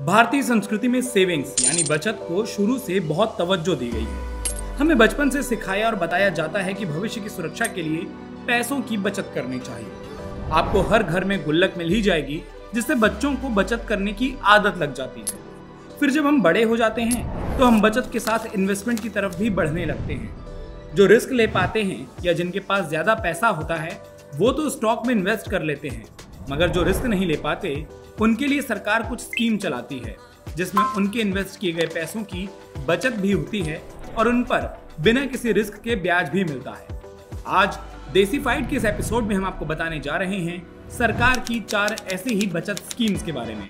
भारतीय संस्कृति में सेविंग्स यानी बचत को शुरू से बहुत तवज्जो दी गई है। हमें बचपन से सिखाया और बताया जाता है कि भविष्य की सुरक्षा के लिए पैसों की बचत करनी चाहिए। आपको हर घर में गुल्लक मिल ही जाएगी, जिससे बच्चों को बचत करने की आदत लग जाती है। फिर जब हम बड़े हो जाते हैं तो हम बचत के साथ इन्वेस्टमेंट की तरफ भी बढ़ने लगते हैं। जो रिस्क ले पाते हैं या जिनके पास ज्यादा पैसा होता है वो तो स्टॉक में इन्वेस्ट कर लेते हैं, मगर जो रिस्क नहीं ले पाते उनके लिए सरकार कुछ स्कीम चलाती है जिसमें उनके इन्वेस्ट किए गए पैसों की बचत भी होती है और उन पर बिना किसी रिस्क के ब्याज भी मिलता है। आज देसीफाइड के इस एपिसोड में हम आपको बताने जा रहे हैं सरकार की 4 ऐसी ही बचत स्कीम्स के बारे में।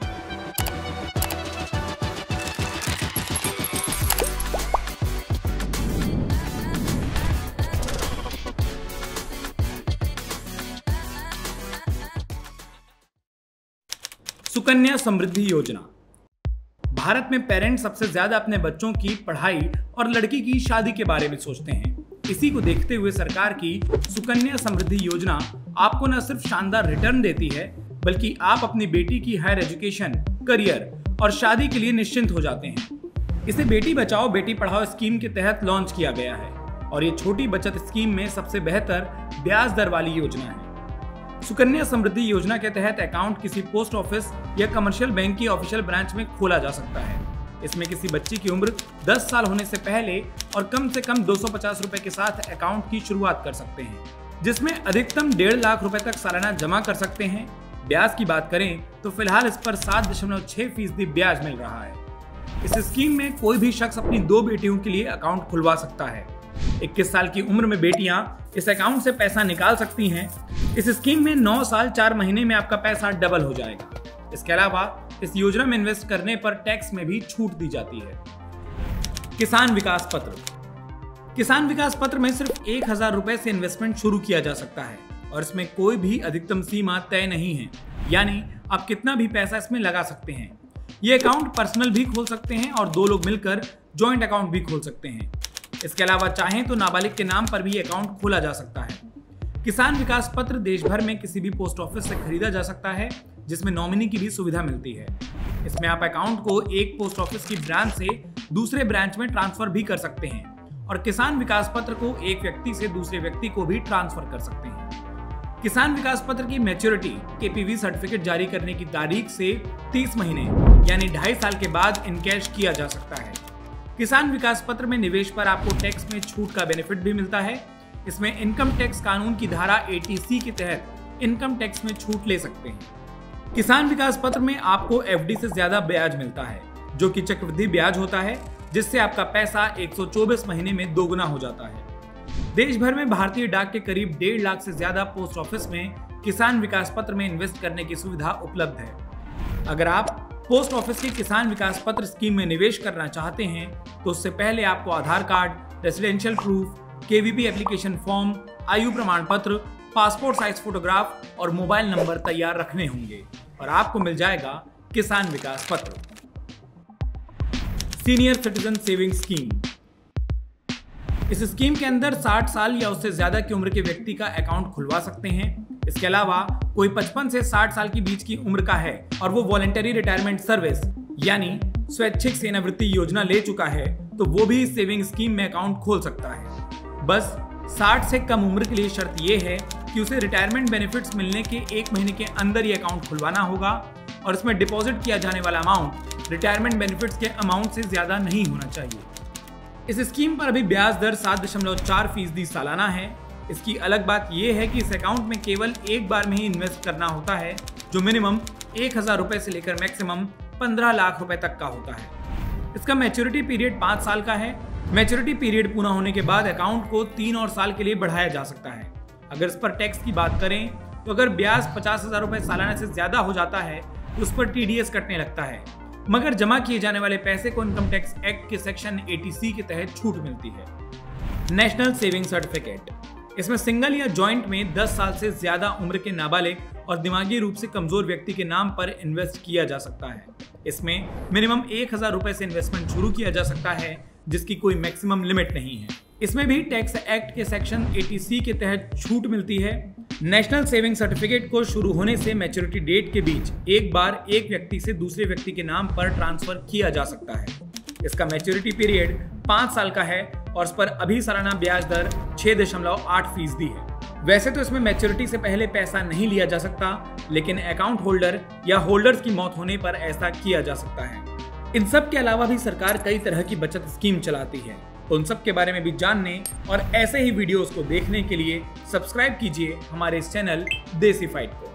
सुकन्या समृद्धि योजना। भारत में पेरेंट्स सबसे ज्यादा अपने बच्चों की पढ़ाई और लड़की की शादी के बारे में सोचते हैं। इसी को देखते हुए सरकार की सुकन्या समृद्धि योजना आपको न सिर्फ शानदार रिटर्न देती है, बल्कि आप अपनी बेटी की हायर एजुकेशन, करियर और शादी के लिए निश्चिंत हो जाते हैं। इसे बेटी बचाओ बेटी पढ़ाओ स्कीम के तहत लॉन्च किया गया है और ये छोटी बचत स्कीम में सबसे बेहतर ब्याज दर वाली योजना है। सुकन्या समृद्धि योजना के तहत अकाउंट किसी पोस्ट ऑफिस या कमर्शियल बैंक की ऑफिशियल ब्रांच में खोला जा सकता है। इसमें किसी बच्ची की उम्र 10 साल होने से पहले और कम से कम 250 रुपए के साथ अकाउंट की शुरुआत कर सकते हैं, जिसमें अधिकतम 1.5 लाख रुपए तक सालाना जमा कर सकते हैं। ब्याज की बात करें तो फिलहाल इस पर 7.6% ब्याज मिल रहा है। इस स्कीम में कोई भी शख्स अपनी 2 बेटियों के लिए अकाउंट खुलवा सकता है। 21 साल की उम्र में बेटियां इस अकाउंट से पैसा निकाल सकती हैं। इस स्कीम में 9 साल 4 महीने में आपका पैसा डबल हो जाएगा। इसके अलावा इस योजना में इन्वेस्ट करने पर टैक्स में भी छूट दी जाती है। किसान विकास पत्र। किसान विकास पत्र में सिर्फ 1000 रुपए से इन्वेस्टमेंट शुरू किया जा सकता है और इसमें कोई भी अधिकतम सीमा तय नहीं है, यानी आप कितना भी पैसा इसमें लगा सकते हैं। ये अकाउंट पर्सनल भी खोल सकते हैं और 2 लोग मिलकर ज्वाइंट अकाउंट भी खोल सकते हैं। इसके अलावा चाहें तो नाबालिग के नाम पर भी अकाउंट खोला जा सकता है। किसान विकास पत्र देश भर में किसी भी पोस्ट ऑफिस से खरीदा जा सकता है, जिसमें नॉमिनी की भी सुविधा मिलती है। इसमें आप अकाउंट को एक पोस्ट ऑफिस की ब्रांच से दूसरे ब्रांच में ट्रांसफर भी कर सकते हैं और किसान विकास पत्र को एक व्यक्ति से दूसरे व्यक्ति को भी ट्रांसफर कर सकते हैं। किसान विकास पत्र की मैच्योरिटी केपीवी सर्टिफिकेट जारी करने की तारीख से 30 महीने यानी 2.5 साल के बाद इनकैश किया जा सकता है। किसान विकास पत्र में निवेश पर आपको टैक्स में छूट का बेनिफिट भी मिलता है। इसमें इनकम टैक्स कानून की धारा 80C के तहत इनकम टैक्स में छूट ले सकते हैं। किसान विकास पत्र में आपको एफडी से ज्यादा ब्याज मिलता है, जो कि चक्रवृद्धि ब्याज होता है, जिससे आपका पैसा 124 महीने में दोगुना हो जाता है। देश भर में भारतीय डाक के करीब 1.5 लाख से ज्यादा पोस्ट ऑफिस में किसान विकास पत्र में इन्वेस्ट करने की सुविधा उपलब्ध है। अगर आप पोस्ट ऑफिस की किसान विकास पत्र स्कीम में निवेश करना चाहते हैं तो उससे पहले आपको Aadhaar card, residential proof, KVP application form, आयु प्रमाण पत्र, पासपोर्ट साइज फोटोग्राफ और मोबाइल नंबर तैयार रखने होंगे और आपको मिल जाएगा किसान विकास पत्र। Senior citizen saving scheme. इस स्कीम के अंदर 60 साल या उससे ज्यादा की उम्र के व्यक्ति का अकाउंट खुलवा सकते हैं। इसके अलावा कोई 55 से 60 साल की बीच की उम्र का है और वो वॉलंटरी रिटायरमेंट सर्विस यानी स्वैच्छिक सेवानिवृत्ति योजना ले चुका है तो वो भी इस सेविंग स्कीम में अकाउंट खोल सकता है। बस 60 से कम उम्र के लिए शर्त ये है कि उसे रिटायरमेंट बेनिफिट्स मिलने के 1 महीने के अंदर ये अकाउंट खुलवाना होगा और इसमें डिपॉजिट किया जाने वाला अमाउंट रिटायरमेंट बेनिफिट्स के अमाउंट से ज्यादा नहीं होना चाहिए। इस स्कीम पर अभी ब्याज दर 7.4% सालाना है। इसकी अलग बात यह है कि इस अकाउंट में केवल एक बार में ही इन्वेस्ट करना होता है, जो मिनिमम 1000 रुपए से लेकर मैक्सिमम 15 लाख रुपए तक का होता है। इसका मैच्योरिटी पीरियड 5 साल का है। मैच्योरिटी पीरियड पूरा होने के बाद अकाउंट को 3 और साल के लिए बढ़ाया जा सकता है। अगर इस पर टैक्स की बात करें तो अगर ब्याज 50,000 रुपए सालाना से ज्यादा हो जाता है तो उस पर टीडीएस कटने लगता है, मगर जमा किए जाने वाले पैसे को इनकम टैक्स एक्ट के सेक्शन 80C के तहत छूट मिलती है। National saving certificate. इसमें सिंगल या जॉइंट में 10 साल से ज्यादा उम्र के नाबालिग और दिमागी रूप से कमजोर व्यक्ति के नाम पर इन्वेस्ट किया जा सकता है। इसमें मिनिमम 1000 रुपए से इन्वेस्टमेंट शुरू किया जा सकता है, जिसकी कोई मैक्सिमम लिमिट नहीं है। इसमें भी टैक्स एक्ट के सेक्शन 80C के तहत छूट मिलती है। नेशनल सेविंग सर्टिफिकेट को शुरू होने से मैच्योरिटी डेट के बीच एक बार एक व्यक्ति से दूसरे व्यक्ति के नाम पर ट्रांसफर किया जा सकता है। इसका मैच्योरिटी पीरियड 5 साल का है और इस पर अभी सालाना ब्याज दर 6.8% है। वैसे तो इसमें मैच्योरिटी से पहले पैसा नहीं लिया जा सकता, लेकिन अकाउंट होल्डर या होल्डर्स की मौत होने पर ऐसा किया जा सकता है। इन सब के अलावा भी सरकार कई तरह की बचत स्कीम चलाती है। उन सब के बारे में भी जानने और ऐसे ही वीडियोस को देखने के लिए सब्सक्राइब कीजिए हमारे इस चैनल देसी फाइट को।